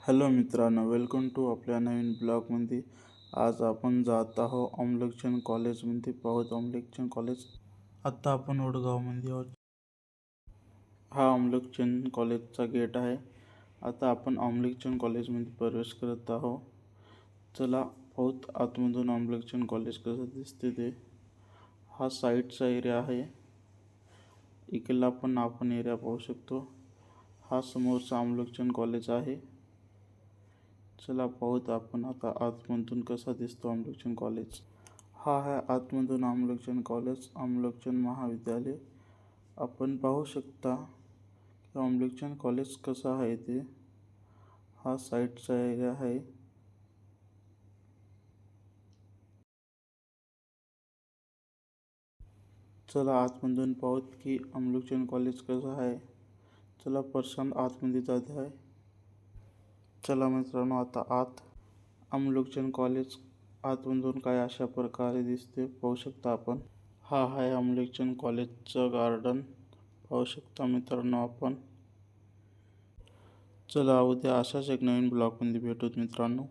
Hello मित्रांनो, welcome to आपल्या नवीन ब्लॉगमध्ये. आज आपण जात आहोत अमलकचंद कॉलेजमध्ये. पाहूत अमलकचंद कॉलेज. आत्ता आपण वडगावमध्ये आहोत. हा अमलकचंद कॉलेजचा गेट आहे. आता आपण अमलकचंद कॉलेजमध्ये प्रवेश करत आहोत. चला पाहूत आतमधून अमलकचंद कॉलेज कसं दिसते ते. हा साईडचा एरिया आहे. इकडला पण आपण एरिया पाहू शकतो. हा समोरचा अमलकचंद कॉलेज आहे. चला पाहूत आपण आता आतमधून कसा दिसतो अमलकचंद कॉलेज. हा आहे आतमधून अमलकचंद कॉलेज, अमलकचंद महाविद्यालय. आपण पाहू शकता की अमलकचंद कॉलेज कसं आहे ते. हा साईडचा एरिया आहे. चला आतमधून पाहूत की अमलकचंद कॉलेज कसं आहे. चला प्रशांत आतमध्ये जात आहे. चला मित्रांनो, आता आत अमलकचंद कॉलेज आतमधून काय अशा प्रकारे दिसते पाहू शकता आपण. हा आहे अमलकचंद कॉलेजचं गार्डन. पाहू शकता मित्रांनो आपण. चला उद्या अशाच एक नवीन ब्लॉगमध्ये भेटूत मित्रांनो.